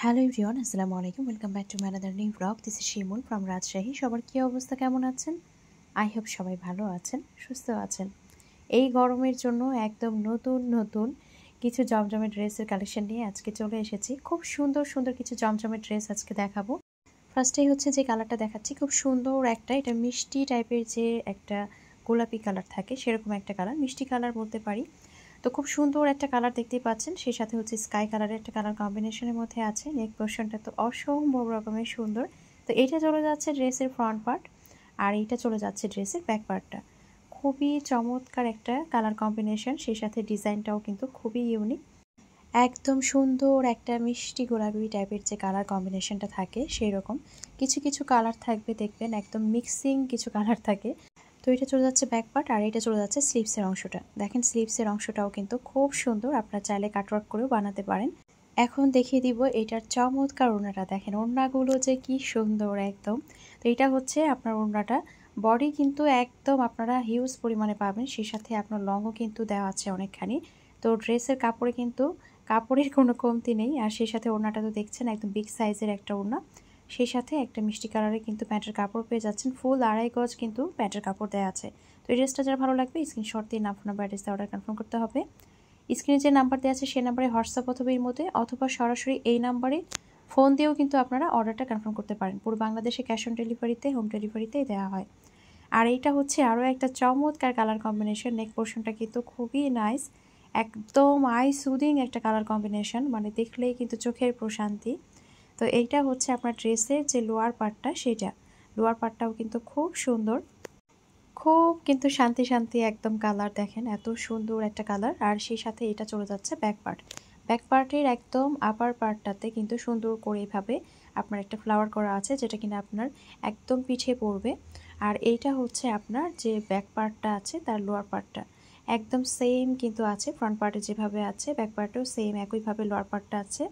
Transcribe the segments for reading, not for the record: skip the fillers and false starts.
Hello everyone, আসসালামু আলাইকুম। Welcome back to my another new blog. This is Shimul from Rajshahi. সবার কী অবস্থা, কেমন আছেন? আই হোপ সবাই ভালো আছেন, সুস্থ আছেন। এই গরমের জন্য একদম নতুন নতুন কিছু জমজমে ড্রেসের কালেকশন নিয়ে আজকে চলে এসেছি। খুব সুন্দর সুন্দর কিছু জমজমে ড্রেস আজকে দেখাবো। ফার্স্টেই হচ্ছে যে কালারটা দেখাচ্ছি, খুব সুন্দর একটা, এটা মিষ্টি টাইপের, যে একটা গোলাপি কালার থাকে সেরকম একটা কালার, মিষ্টি কালার বলতে পারি। তো খুব সুন্দর একটা কালার দেখতেই পাচ্ছেন, সেই সাথে হচ্ছে স্কাই কালারের একটা কালার কম্বিনেশনের মধ্যে আছে। নেক পোর্শনটা তো অসম্ভব রকমের সুন্দর। তো এটা চলে যাচ্ছে ড্রেসের ফ্রন্ট পার্ট, আর এইটা চলে যাচ্ছে ড্রেসের ব্যাক পার্টটা। খুবই চমৎকার একটা কালার কম্বিনেশন, সেই সাথে ডিজাইনটাও কিন্তু খুবই ইউনিক। একদম সুন্দর একটা মিষ্টি গোলাপি টাইপের যে কালার কম্বিনেশনটা থাকে সেই রকম কিছু কিছু কালার থাকবে, দেখবেন একদম মিক্সিং কিছু কালার থাকে। তো এটা চলে যাচ্ছে ব্যাক পার্ট, আর এটা চলে যাচ্ছে স্লিভসের অংশটা। দেখেন স্লিভসের অংশটাও কিন্তু খুব সুন্দর, আপনারা চাইলে কাটওয়ার্ক করেও বানাতে পারেন। এখন দেখিয়ে দিব এটার চমৎকার ওড়নাটা। দেখেন ওড়নাগুলো যে কি সুন্দর একদম। তো এটা হচ্ছে আপনার ওড়নাটা, বডি কিন্তু একদম আপনারা হিউজ পরিমাণে পাবেন, সেই সাথে আপনার লংও কিন্তু দেওয়া আছে অনেকখানি। তো ড্রেসের কাপড়ে কিন্তু কাপড়ের কোনো কমতি নেই। আর সেই সাথে ওড়নাটা তো দেখছেন একদম বিগ সাইজের একটা ওড়না, সেই সাথে একটা মিষ্টি কালারে কিন্তু প্যান্টের কাপড় পেয়ে যাচ্ছেন। ফুল 2.5 গজ কিন্তু প্যান্টের কাপড় দেওয়া আছে। তো এই ড্রেসটা যারা ভালো লাগবে স্ক্রিনশট দিয়ে নাম, ফোন নাম্বার, অ্যাড্রেস দিয়ে অর্ডার কনফার্ম করতে হবে। স্ক্রিনে যে নাম্বার দেওয়া আছে সেই নাম্বারে হোয়াটসঅ্যাপ অথবা এর মধ্যে, অথবা সরাসরি এই নাম্বারে ফোন দিয়েও কিন্তু আপনারা অর্ডারটা কনফার্ম করতে পারেন। পুরো বাংলাদেশে ক্যাশ অন ডেলিভারিতে, হোম ডেলিভারিতেই দেওয়া হয়। আর এইটা হচ্ছে আরও একটা চমৎকার কালার কম্বিনেশন। নেক পোর্শনটা কিন্তু খুবই নাইস, একদম আই সুদিং একটা কালার কম্বিনেশন, মানে দেখলেই কিন্তু চোখের প্রশান্তি। তো এইটা হচ্ছে আপনার ড্রেসের যে লোয়ার পার্টটা, সেটা লোয়ার পার্টটাও কিন্তু খুব সুন্দর, খুব কিন্তু শান্তি শান্তি একদম কালার। দেখেন এত সুন্দর একটা কালার। আর সেই সাথে এটা চলে যাচ্ছে ব্যাক পার্ট। ব্যাক পার্টের একদম আপার পার্টটাতে কিন্তু সুন্দর করে এইভাবে আপনার একটা ফ্লাওয়ার করা আছে, যেটা কিনা আপনার একদম পিঠে পড়বে। আর এইটা হচ্ছে আপনার যে ব্যাক পার্টটা আছে তার লোয়ার পার্টটা একদম সেম কিন্তু আছে, ফ্রন্ট পার্টে যেভাবে আছে ব্যাক পার্টেও সেম একইভাবে লোয়ার পার্টটা আছে।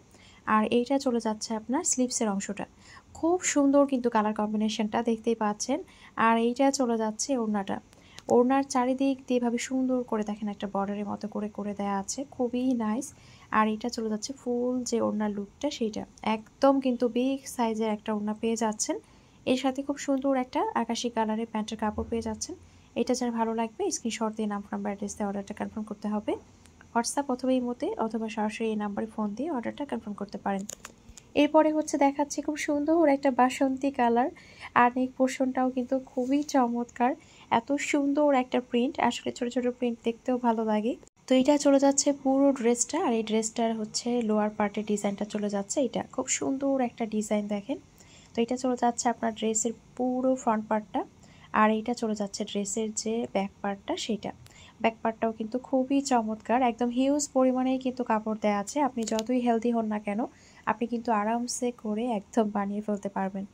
আর এইটা চলে যাচ্ছে আপনার স্লিভসের অংশটা। খুব সুন্দর কিন্তু কালার কম্বিনেশনটা দেখতেই পাচ্ছেন। আর এইটা চলে যাচ্ছে ওড়নাটা। ওড়নার চারিদিক দিয়ে এভাবে সুন্দর করে দেখেন একটা বর্ডারের মতো করে করে দেওয়া আছে, খুবই নাইস। আর এটা চলে যাচ্ছে ফুল যে ওড়নার লুকটা, সেইটা একদম কিন্তু বিগ সাইজের একটা ওড়না পেয়ে যাচ্ছেন। এর সাথে খুব সুন্দর একটা আকাশি কালারের প্যান্টের কাপড় পেয়ে যাচ্ছেন। এটা যার ভালো লাগবে স্ক্রিনশট দিয়ে নাম, নাম্বার, অ্যাড্রেস দিয়ে অর্ডারটা কনফার্ম করতে হবে। হোয়াটসঅ্যাপ অথবা ইমোতে অথবা সরাসরি এই নাম্বারে ফোন দিয়ে অর্ডারটা কনফার্ম করতে পারেন। এরপরে হচ্ছে দেখাচ্ছি খুব সুন্দর একটা বাসন্তী কালার, আর নেক পোর্শনটাও কিন্তু খুবই চমৎকার। এত সুন্দর একটা প্রিন্ট, আসলে ছোট ছোট প্রিন্ট দেখতেও ভালো লাগে। তো এটা চলে যাচ্ছে পুরো ড্রেসটা, আর এই ড্রেসটার হচ্ছে লোয়ার পার্টের ডিজাইনটা চলে যাচ্ছে, এটা খুব সুন্দর একটা ডিজাইন দেখেন। তো এটা চলে যাচ্ছে আপনার ড্রেসের পুরো ফ্রন্ট পার্টটা, আর এইটা চলে যাচ্ছে ড্রেসের যে ব্যাক পার্টটা, সেটা ব্যাক পার্টটাও কিন্তু খুবই চমৎকার। একদম হিউজ পরিমাণেই কিন্তু কাপড় দেওয়া আছে, আপনি যতই হেলদি হন না কেন আপনি কিন্তু আরামসে করে একদম বানিয়ে ফেলতে পারবেন।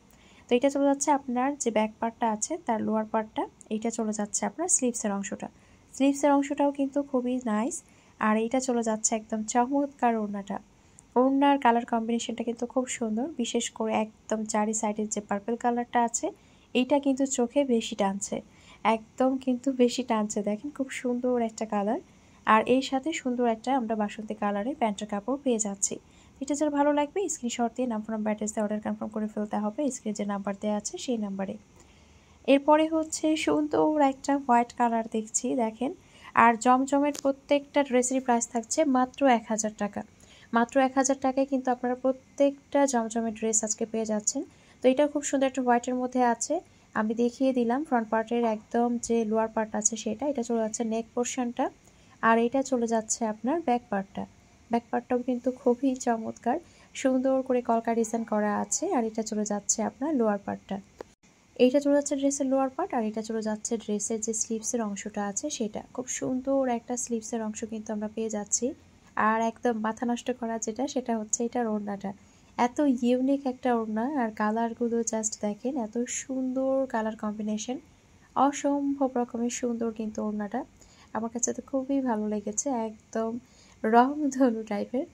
তো এটা চলে যাচ্ছে আপনার যে ব্যাক পার্টটা আছে তার লোয়ার পার্টটা, এইটা চলে যাচ্ছে আপনার স্লিভসের অংশটা। স্লিভসের অংশটাও কিন্তু খুবই নাইস। আর এইটা চলে যাচ্ছে একদম চমৎকার ওড়নাটা। ওড়নার কালার কম্বিনেশনটা কিন্তু খুব সুন্দর, বিশেষ করে একদম চারি সাইডের যে পার্পল কালারটা আছে এইটা কিন্তু চোখে বেশি টানছে, একদম কিন্তু বেশি টানছে। দেখেন খুব সুন্দর একটা কালার। আর এর সাথে সুন্দর একটা আমরা বাসন্তী কালারের প্যান্টের কাপড় পেয়ে যাচ্ছি। এটা যার ভালো লাগবে স্ক্রিনশট দিয়ে নাম, ফোন নাম্বার, অ্যাড্রেস দিয়ে অর্ডার কনফার্ম করে ফেলতে হবে স্ক্রিনে যে নাম্বার দেওয়া আছে সেই নাম্বারে। এরপরে হচ্ছে সুন্দর একটা হোয়াইট কালার দেখছি, দেখেন। আর জমজমের প্রত্যেকটা ড্রেসেরই প্রাইস থাকছে মাত্র 1000 টাকা। মাত্র 1000 টাকায় কিন্তু আপনারা প্রত্যেকটা জমজমের ড্রেস আজকে পেয়ে যাচ্ছেন। তো এটা খুব সুন্দর একটা হোয়াইটের মধ্যে আছে, আমি দেখিয়ে দিলাম ফ্রন্ট পার্টের একদম যে লোয়ার পার্ট আছে সেটা। এটা চলে যাচ্ছে নেক পোর্শনটা, আর এটা চলে যাচ্ছে আপনার ব্যাক পার্টটা। ব্যাক পার্টটাও কিন্তু খুবই চমৎকার, সুন্দর করে কলকা ডিজাইন করা আছে। আর এটা চলে যাচ্ছে আপনার লোয়ার পার্টটা। এইটা চলে যাচ্ছে ড্রেসের লোয়ার পার্ট, আর এটা চলে যাচ্ছে ড্রেসের যে স্লিভসের অংশটা আছে সেটা। খুব সুন্দর একটা স্লিভসের অংশ কিন্তু আমরা পেয়ে যাচ্ছি। আর একদম মাথা নষ্ট করা যেটা, সেটা হচ্ছে এটার ওড়নাটা। এত ইউনিক একটা ওড়না, আর কালারগুলো জাস্ট দেখেন, এত সুন্দর কালার কম্বিনেশন, অসম্ভব রকমের সুন্দর কিন্তু ওড়নাটা। আমার কাছে তো খুবই ভালো লেগেছে, একদম রংধনু টাইপের।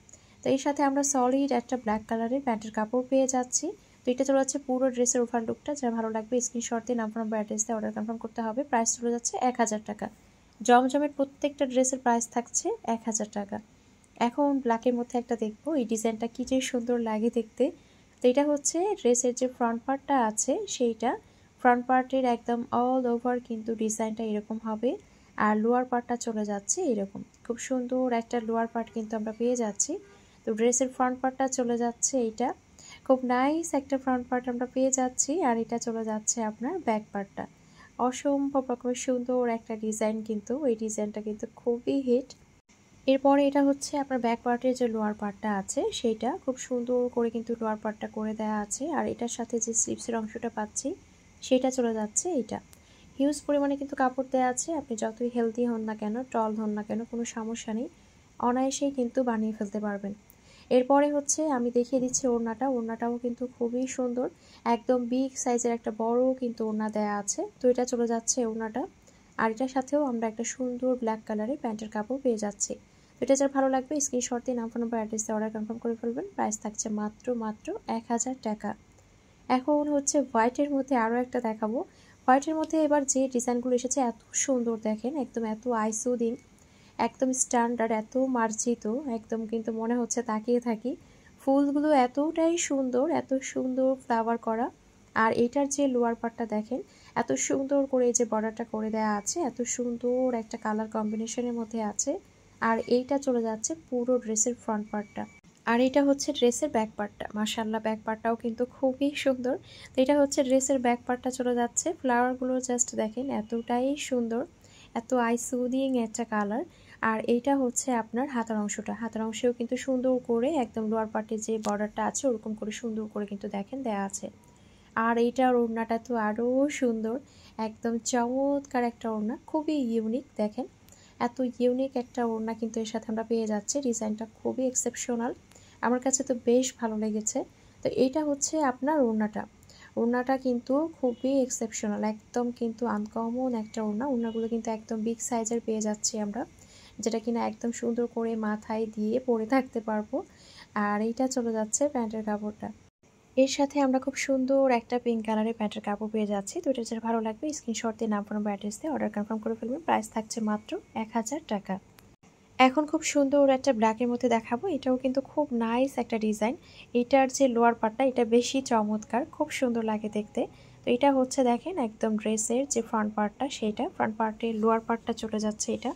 তো এর সাথে আমরা সলিড একটা ব্ল্যাক কালারের প্যান্টের কাপড় পেয়ে যাচ্ছি। তো এটা চলে যাচ্ছে পুরো ড্রেসের ওভার লুকটা, যারা ভালো লাগবে স্ক্রিনশট দিয়ে নাম, নাম্বার, অ্যাড্রেস দিয়ে অর্ডার কনফার্ম করতে হবে। প্রাইস চলে যাচ্ছে 1000 টাকা। জমজমের প্রত্যেকটা ড্রেসের প্রাইস থাকছে 1000 টাকা। এখন ব্ল্যাকের মধ্যে একটা দেখবো এই ডিজাইনটা কি যে সুন্দর লাগে দেখতে। তো এটা হচ্ছে ড্রেসের যে ফ্রন্ট পার্টটা আছে সেইটা, ফ্রন্ট পার্টের একদম অল ওভার কিন্তু ডিজাইনটা এরকম হবে, আর লোয়ার পার্টটা চলে যাচ্ছে এরকম। খুব সুন্দর একটা লোয়ার পার্ট কিন্তু আমরা পেয়ে যাচ্ছি। তো ড্রেসের ফ্রন্ট পার্টটা চলে যাচ্ছে এইটা, খুব নাইস একটা ফ্রন্ট পার্ট আমরা পেয়ে যাচ্ছি। আর এটা চলে যাচ্ছে আপনার ব্যাক পার্টটা, অসম্ভব রকমের সুন্দর একটা ডিজাইন, কিন্তু এই ডিজাইনটা কিন্তু খুবই হিট। এরপরে এটা হচ্ছে আপনার ব্যাক পার্টের যে লোয়ার পার্টটা আছে সেইটা খুব সুন্দর করে কিন্তু লোয়ার পার্টটা করে দেওয়া আছে, আর এটার সাথে যে স্লিপসের অংশটা পাচ্ছি সেটা চলে যাচ্ছে এইটা। হিউজ পরিমাণে কিন্তু কাপড় দেওয়া আছে, আপনি যতই হেলদি হন না কেন, টল হন না কেন, কোনো সমস্যা নেই, অনায়াসেই কিন্তু বানিয়ে ফেলতে পারবেন। এরপরে হচ্ছে আমি দেখিয়ে দিচ্ছি ওড়নাটা। ওড়নাটাও কিন্তু খুবই সুন্দর, একদম বিগ সাইজের একটা বড় কিন্তু ওড়না দেয়া আছে। তো এটা চলে যাচ্ছে ওড়নাটা, আর এটার সাথেও আমরা একটা সুন্দর ব্ল্যাক কালারের প্যান্টের কাপড় পেয়ে যাচ্ছি। তো এটা যার ভালো লাগবে স্ক্রিনশট দিয়ে নাম, ফোন নাম্বার, অ্যাড্রেস দিয়ে অর্ডার কনফার্ম করে ফেলবেন। প্রাইস থাকছে মাত্র 1000 টাকা। এখন হচ্ছে হোয়াইটের মধ্যে আরও একটা দেখাবো। হোয়াইটের মধ্যে এবার যে ডিজাইনগুলো এসেছে এত সুন্দর দেখেন, একদম এত আইসুদিং, একদম স্ট্যান্ডার্ড, এত মার্জিত, একদম কিন্তু মনে হচ্ছে তাকিয়ে থাকি। ফুলগুলো এতটাই সুন্দর, এত সুন্দর ফ্লাওয়ার করা। আর এটার যে লোয়ার পার্টটা দেখেন, এত সুন্দর করে এই যে বর্ডারটা করে দেওয়া আছে, এত সুন্দর একটা কালার কম্বিনেশনের মধ্যে আছে। আর এইটা চলে যাচ্ছে পুরো ড্রেসের ফ্রন্ট পার্টটা, আর এটা হচ্ছে ড্রেসের ব্যাক পার্টটা। মাশাআল্লাহ, ব্যাক পার্টটাও কিন্তু খুবই সুন্দর। তো এটা হচ্ছে ড্রেসের ব্যাক পার্টটা চলে যাচ্ছে। ফ্লাওয়ারগুলো জাস্ট দেখেন, এতটাই সুন্দর, এত আইসুদিং একটা কালার। আর এইটা হচ্ছে আপনার হাতার অংশটা, হাতার অংশেও কিন্তু সুন্দর করে একদম লোয়ার পার্টে যে বর্ডারটা আছে ওরকম করে সুন্দর করে কিন্তু দেখেন দেয়া আছে। আর এইটার ওড়নাটা তো আরও সুন্দর, একদম চমৎকার একটা ওড়না, খুবই ইউনিক। দেখেন এত ইউনিক একটা ওড়না কিন্তু এর সাথে আমরা পেয়ে যাচ্ছি। ডিজাইনটা খুবই এক্সেপশনাল, আমার কাছে তো বেশ ভালো লেগেছে। তো এইটা হচ্ছে আপনার ওড়নাটা। ওড়নাটা কিন্তু খুবই এক্সেপশনাল, একদম কিন্তু আনকমন একটা ওড়না। ওড়নাগুলো কিন্তু একদম বিগ সাইজের পেয়ে যাচ্ছি আমরা, যেটা কিনা একদম সুন্দর করে মাথায় দিয়ে পরে থাকতে পারবো। আর এইটা চলে যাচ্ছে প্যান্টের কাপড়টা, এর সাথে আমরা খুব সুন্দর একটা পিঙ্ক কালারের প্যান্টের কাপড় পেয়ে যাচ্ছি। তো এটা যেটা ভালো লাগবে স্ক্রিনশট দিয়ে নাম, ফোন নাম্বার, অ্যাড্রেস দিয়ে অর্ডার কনফার্ম করে ফেলবেন। প্রাইস থাকছে মাত্র 1000 টাকা। এখন খুব সুন্দর একটা ব্ল্যাকের মধ্যে দেখাবো। এটাও কিন্তু খুব নাইস একটা ডিজাইন। এটার যে লোয়ার পার্টটা এটা বেশি চমৎকার, খুব সুন্দর লাগে দেখতে। তো এটা হচ্ছে দেখেন একদম ড্রেসের যে ফ্রন্ট পার্টটা, সেইটা ফ্রন্ট পার্টের লোয়ার পার্টটা চলে যাচ্ছে এটা।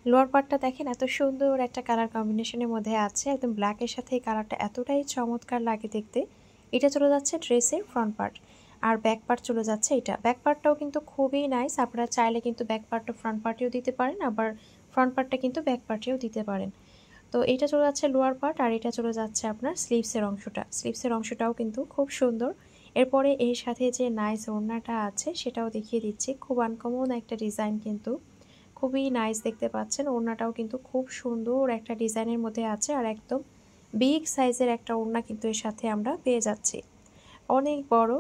লোয়ার পার্টটা দেখেন এত সুন্দর একটা কালার কম্বিনেশনের মধ্যে আছে, একদম ব্ল্যাকের সাথে এই কালারটা এতটাই চমৎকার লাগে দেখতে। এটা চলে যাচ্ছে ড্রেসের ফ্রন্ট পার্ট, আর ব্যাক পার্ট চলে যাচ্ছে এটা। ব্যাক পার্টটাও কিন্তু খুবই নাইস, আপনারা চাইলে কিন্তু ব্যাক পার্টটা ফ্রন্ট পার্টেও দিতে পারেন, আবার ফ্রন্ট পার্টটা কিন্তু ব্যাক পার্টেও দিতে পারেন। তো এটা চলে যাচ্ছে লোয়ার পার্ট, আর এটা চলে যাচ্ছে আপনার স্লিভসের অংশটা। স্লিভসের অংশটাও কিন্তু খুব সুন্দর। এরপরে এর সাথে যে নাইস ওড়নাটা আছে সেটাও দেখিয়ে দিচ্ছি। খুব আনকমন একটা ডিজাইন, কিন্তু খুবই নাইস দেখতে পাচ্ছেন। ওড়নাটাও কিন্তু খুব সুন্দর একটা ডিজাইনের মধ্যে আছে, আর একদম বিগ সাইজের একটা ওড়না কিন্তু এর সাথে আমরা পেয়ে যাচ্ছি, অনেক বড়।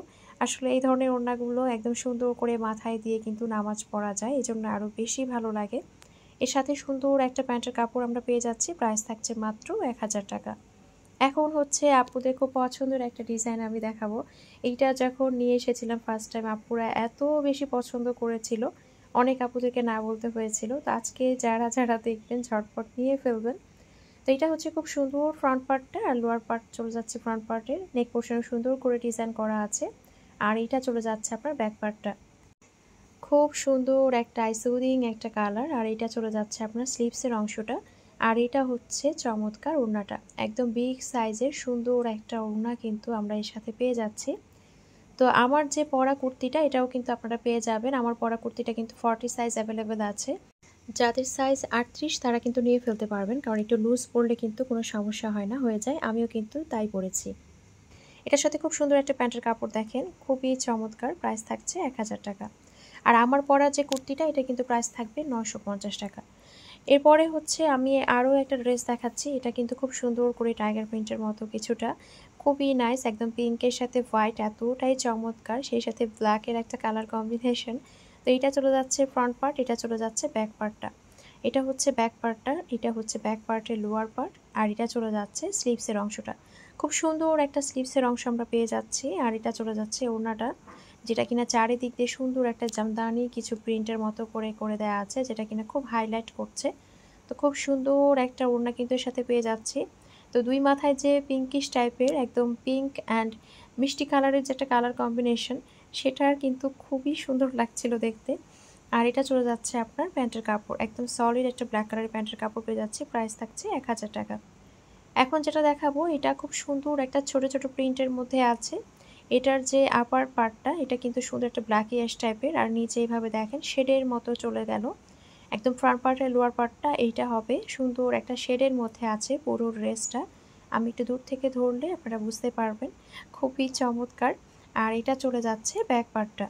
আসলে এই ধরনের ওড়নাগুলো একদম সুন্দর করে মাথায় দিয়ে কিন্তু নামাজ পড়া যায়, এজন্য আরও বেশি ভালো লাগে। এর সাথে সুন্দর একটা প্যান্টের কাপড় আমরা পেয়ে যাচ্ছি। প্রাইস থাকছে মাত্র 1000 টাকা। এখন হচ্ছে আপুদের খুব পছন্দের একটা ডিজাইন আমি দেখাবো। এইটা যখন নিয়ে এসেছিলাম ফার্স্ট টাইম, আপুরা এত বেশি পছন্দ করেছিল, অনেক আপুদেরকে না বলতে হয়েছিল। তো আজকে যারা যারা দেখবেন ঝটপট নিয়ে ফেলবেন। তো এটা হচ্ছে খুব সুন্দর ফ্রন্ট পার্টটা, আর লোয়ার পার্ট চলে যাচ্ছে ফ্রন্ট পার্টের নেক পোর্শনে সুন্দর করে ডিজাইন করা আছে। আর এটা চলে যাচ্ছে আপনার ব্যাক পার্টটা, খুব সুন্দর একটা আইসুদিং একটা কালার। আর এটা চলে যাচ্ছে আপনার স্লিভসের অংশটা, আর এটা হচ্ছে চমৎকার ওড়নাটা, একদম বিগ সাইজের সুন্দর একটা ওড়না কিন্তু আমরা এর সাথে পেয়ে যাচ্ছি। তো আমার যে পরা কুর্তিটা এটাও কিন্তু আপনারা পেয়ে যাবেন। আমার পরা কুর্তিটা কিন্তু 40 সাইজ অ্যাভেলেবেল আছে, যাদের সাইজ 38 তারা কিন্তু নিয়ে ফেলতে পারবেন, কারণ একটু লুজ পরলে কিন্তু কোনো সমস্যা হয় না, হয়ে যায়। আমিও কিন্তু তাই পরেছি। এটার সাথে খুব সুন্দর একটা প্যান্টের কাপড় দেখেন, খুবই চমৎকার। প্রাইস থাকছে 1000 টাকা। আর আমার পরা যে কুর্তিটা এটা কিন্তু প্রাইস থাকবে 950 টাকা। এরপরে হচ্ছে আমি আরও একটা ড্রেস দেখাচ্ছি। এটা কিন্তু খুব সুন্দর করে টাইগার প্রিন্টের মতো কিছুটা, খুবই নাইস, একদম পিঙ্কের সাথে হোয়াইট এতটাই চমৎকার, সেই সাথে ব্ল্যাকের একটা কালার কম্বিনেশন। তো এটা চলে যাচ্ছে ফ্রন্ট পার্ট, এটা চলে যাচ্ছে ব্যাক পার্টটা। এটা হচ্ছে ব্যাক পার্টটা, এটা হচ্ছে ব্যাক পার্টের লোয়ার পার্ট, আর এটা চলে যাচ্ছে স্লিভসের অংশটা। খুব সুন্দর একটা স্লিভসের অংশ আমরা পেয়ে যাচ্ছি। আর এটা চলে যাচ্ছে ওড়নাটা, যেটা কিনা চারিদিক দিয়ে সুন্দর একটা জামদানি কিছু প্রিন্টের মতো করে করে দেওয়া আছে, যেটা কিনা খুব হাইলাইট করছে। তো খুব সুন্দর একটা ওড়না কিন্তু এর সাথে পেয়ে যাচ্ছি। তো দুই মাথায় যে পিঙ্কিশ টাইপের একদম পিঙ্ক অ্যান্ড মিষ্টি কালারের যে একটা কালার কম্বিনেশন, সেটার কিন্তু খুবই সুন্দর লাগছিল দেখতে। আর এটা চলে যাচ্ছে আপনার প্যান্টের কাপড়, একদম সলিড একটা ব্ল্যাক কালারের প্যান্টের কাপড় পেয়ে যাচ্ছে। প্রাইস থাকছে 1000 টাকা। এখন যেটা দেখাবো এটা খুব সুন্দর একটা ছোট ছোট প্রিন্টের মধ্যে আছে। এটার যে আপার পার্টটা এটা কিন্তু সুন্দর একটা ব্ল্যাকিশ টাইপের, আর নিচে এইভাবে দেখেন শেডের মতো চলে গেল। একদম ফ্রন্ট পার্টের লোয়ার পার্টটা এইটা হবে সুন্দর একটা শেডের মধ্যে আছে পুরো ড্রেসটা। আমি একটু দূর থেকে ধরলে আপনারা বুঝতে পারবেন, খুবই চমৎকার। আর এটা চলে যাচ্ছে ব্যাক পার্টটা,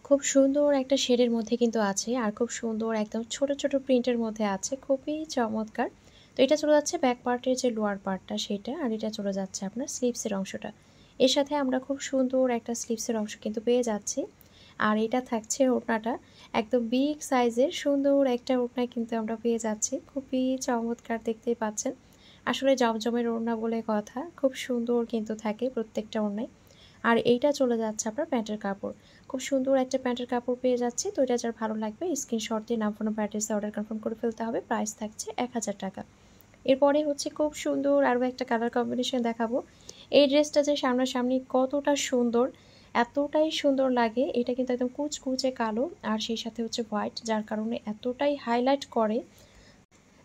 খুব সুন্দর একটা শেডের মধ্যে কিন্তু আছে, আর খুব সুন্দর একদম ছোট ছোট প্রিন্টের মধ্যে আছে, খুবই চমৎকার। তো এটা চলে যাচ্ছে ব্যাক পার্টের যে লোয়ার পার্টটা সেটা, আর এটা চলে যাচ্ছে আপনার স্লিভসের অংশটা। এর সাথে আমরা খুব সুন্দর একটা স্লিভসের অংশ কিন্তু পেয়ে যাচ্ছি। আর এটা থাকছে ওড়নাটা, একদম বিগ সাইজের সুন্দর একটা ওড়না কিন্তু আমরা পেয়ে যাচ্ছি, খুবই চমৎকার, দেখতেই পাচ্ছেন। আসলে জমজমের ওড়না বলে কথা, খুব সুন্দর কিন্তু থাকে প্রত্যেকটা ওড়নায়। আর এইটা চলে যাচ্ছে আপনার প্যান্টের কাপড়, খুব সুন্দর একটা প্যান্টের কাপড় পেয়ে যাচ্ছি। তো এটা যার ভালো লাগবে স্ক্রিনশট দিয়ে নাম ফোন অ্যাড্রেসে অর্ডার কনফার্ম করে ফেলতে হবে। প্রাইস থাকছে 1000 টাকা। এরপরে হচ্ছে খুব সুন্দর আরও একটা কালার কম্বিনেশন দেখাবো। এই ড্রেসটা যে সামনাসামনি কতটা সুন্দর, এতটাই সুন্দর লাগে। এটা কিন্তু একদম কুচকুচে কালো আর সেই সাথে হচ্ছে হোয়াইট, যার কারণে এতটাই হাইলাইট করে।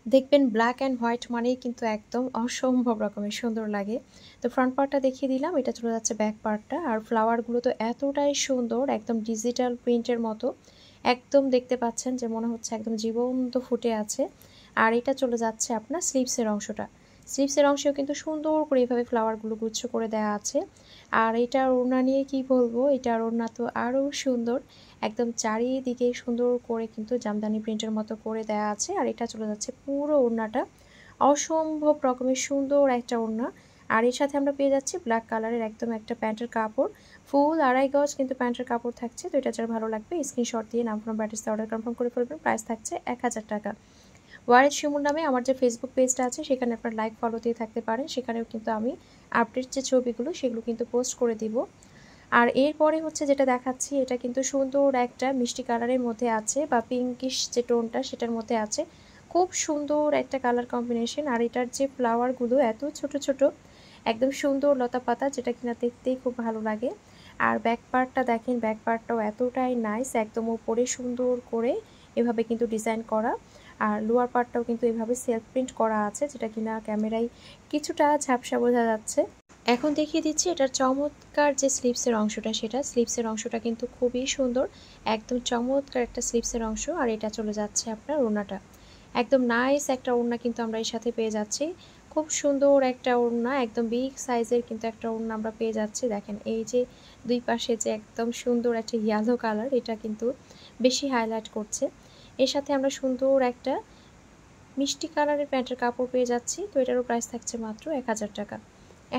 দেখবেন ব্ল্যাক অ্যান্ড হোয়াইট মানেই কিন্তু একদম অসম্ভব রকমের সুন্দর লাগে। তো ফ্রন্ট পার্টটা দেখিয়ে দিলাম, এটা চলে যাচ্ছে ব্যাক পার্টটা। আর ফ্লাওয়ারগুলো তো এতটাই সুন্দর, একদম ডিজিটাল প্রিন্টের মতো, একদম দেখতে পাচ্ছেন যে মনে হচ্ছে একদম জীবন্ত ফুটে আছে। আর এটা চলে যাচ্ছে আপনার স্লিভসের অংশটা, স্লিভসের অংশেও কিন্তু সুন্দর করে এইভাবে ফ্লাওয়ারগুলো গুচ্ছ করে দেওয়া আছে। আর এটার ওড়না নিয়ে কি বলবো, এটার ওড়না তো আরও সুন্দর, একদম চারিদিকে সুন্দর করে কিন্তু জামদানি প্রিন্টের মতো করে দেওয়া আছে। আর এটা চলে যাচ্ছে পুরো ওড়নাটা, অসম্ভব রকমের সুন্দর একটা ওড়না। আর এর সাথে আমরা পেয়ে যাচ্ছি ব্ল্যাক কালারের একদম একটা প্যান্টের কাপড়, ফুল 2.5 গজ কিন্তু প্যান্টের কাপড় থাকছে। তো এটা যার ভালো লাগবে স্ক্রিনশট দিয়ে নাম ফোন অ্যাড্রেসে অর্ডার কনফার্ম করে ফেলবেন। প্রাইস থাকছে 1000 টাকা। ওয়ারেজ শিমুল নামে আমার যে ফেসবুক পেজটা আছে সেখানে আপনার লাইক ফলো দিয়ে থাকতে পারেন, সেখানেও কিন্তু আমি আপডেট যে ছবিগুলো সেগুলো কিন্তু পোস্ট করে দিব। আর এরপরে হচ্ছে যেটা দেখাচ্ছি এটা কিন্তু সুন্দর একটা মিষ্টি কালারের মধ্যে আছে, বা পিঙ্কিশ যে টোনটা সেটার মধ্যে আছে, খুব সুন্দর একটা কালার কম্বিনেশন। আর এটার যে ফ্লাওয়ারগুলো এত ছোট ছোট, একদম সুন্দর লতা পাতা, যেটা কিনা দেখতেই খুব ভালো লাগে। আর ব্যাক পার্টটা দেখেন, ব্যাক পার্টটাও এতটাই নাইস, একদম উপরে সুন্দর করে এভাবে কিন্তু ডিজাইন করা। আর লোয়ার পার্টটাও কিন্তু এভাবে সেলফ প্রিন্ট করা আছে, যেটা কিনা ক্যামেরায় কিছুটা ঝাপসা বোঝা যাচ্ছে। এখন দেখিয়ে দিচ্ছি এটার চমৎকার যে স্লিভসের অংশটা, সেটা স্লিভসের অংশটা কিন্তু খুবই সুন্দর, একদম চমৎকার একটা স্লিভসের অংশ। আর এটা চলে যাচ্ছে আপনার ওড়নাটা, একদম নাইস একটা ওড়না কিন্তু আমরা এর সাথে পেয়ে যাচ্ছি, খুব সুন্দর একটা ওড়না, একদম বিগ সাইজের কিন্তু একটা ওড়না আমরা পেয়ে যাচ্ছি। দেখেন এই যে দুই পাশে যে একদম সুন্দর একটা ইয়েলো কালার, এটা কিন্তু বেশি হাইলাইট করছে। এর সাথে আমরা সুন্দর একটা মিষ্টি কালারের প্যান্টের কাপড় পেয়ে যাচ্ছি। তো এটারও প্রাইস থাকছে মাত্র 1000 টাকা।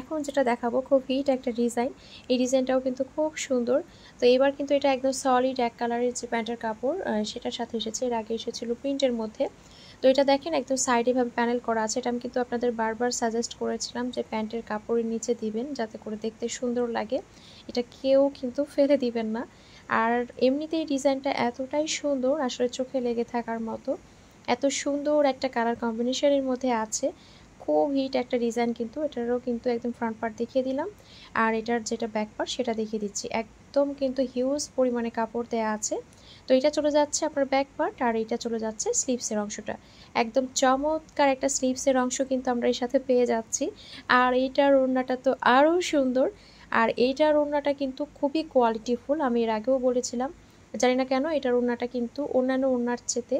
এখন যেটা দেখাবো খুব হিট একটা ডিজাইন, এই ডিজাইনটাও কিন্তু খুব সুন্দর। তো এবার কিন্তু এটা একদম সলিড এক কালারের যে প্যান্টের কাপড় সেটার সাথে এসেছে, এর আগে এসেছিল প্রিন্টের মধ্যে। তো এটা দেখেন একদম সাইডে ভাবে প্যানেল করা আছে। এটা আমি কিন্তু আপনাদের বারবার সাজেস্ট করেছিলাম যে প্যান্টের কাপড়ের নিচে দিবেন যাতে করে দেখতে সুন্দর লাগে, এটা কেউ কিন্তু ফেলে দিবেন না। আর এমনিতেই ডিজাইনটা এতটাই সুন্দর, আসলে চোখে লেগে থাকার মতো, এত সুন্দর একটা কালার কম্বিনেশনের মধ্যে আছে, খুব হিট একটা ডিজাইন। কিন্তু এটারও কিন্তু একদম ফ্রন্ট পার্ট দেখিয়ে দিলাম, আর এটার যেটা ব্যাক পার্ট সেটা দেখিয়ে দিচ্ছি। একদম কিন্তু হিউজ পরিমাণে কাপড় দেওয়া আছে। তো এটা চলে যাচ্ছে আপনার ব্যাক পার্ট, আর এটা চলে যাচ্ছে স্লিভসের অংশটা, একদম চমৎকার একটা স্লিভসের অংশ কিন্তু আমরা এর সাথে পেয়ে যাচ্ছি। আর এইটার ওড়নাটা তো আরও সুন্দর, আর এইটার ওড়নাটা কিন্তু খুবই কোয়ালিটিফুল, আমি এর আগেও বলেছিলাম। জানি না কেন এটার ওড়নাটা কিন্তু অন্যান্য ওড়নার চেতে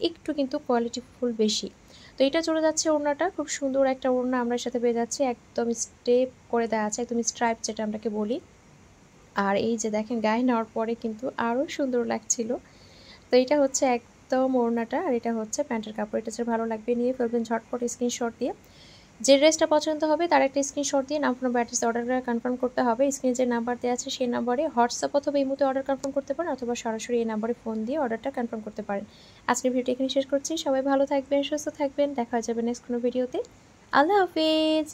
একটু কিন্তু কোয়ালিটিফুল বেশি। তো এটা চলে যাচ্ছে ওড়নাটা, খুব সুন্দর একটা ওড়না আমরা সাথে পেয়ে যাচ্ছি, একদম স্টেপ করে দেওয়া আছে, একদম স্ট্রাইপ যেটা আমরাকে বলি। আর এই যে দেখেন গায়ে নেওয়ার পরে কিন্তু আরও সুন্দর লাগছিল। তো এটা হচ্ছে একদম ওড়নাটা, আর এটা হচ্ছে প্যান্টের কাপড়। এটা যে ভালো লাগবে নিয়ে ফেলবেন ঝটপট স্ক্রিনশট দিয়ে। যে ড্রেসটা পছন্দ হবে তার একটা স্ক্রিনশট দিয়ে নাম ফোন অ্যাড্রেস অর্ডার করে কনফার্ম করতে হবে। স্ক্রিনে যে নাম্বার দেওয়া আছে সেই নাম্বারে হোয়াটসঅ্যাপ অথবা ইমোতে অর্ডার কনফার্ম করতে পারেন, অথবা সরাসরি এই নাম্বারে ফোন দিয়ে অর্ডারটা কনফার্ম করতে পারেন। আজকের ভিডিওটি এখানে শেষ করছি। সবাই ভালো থাকবেন, সুস্থ থাকবেন, দেখা যাবে নেক্সট কোনো ভিডিওতে। আল্লাহ হাফিজ।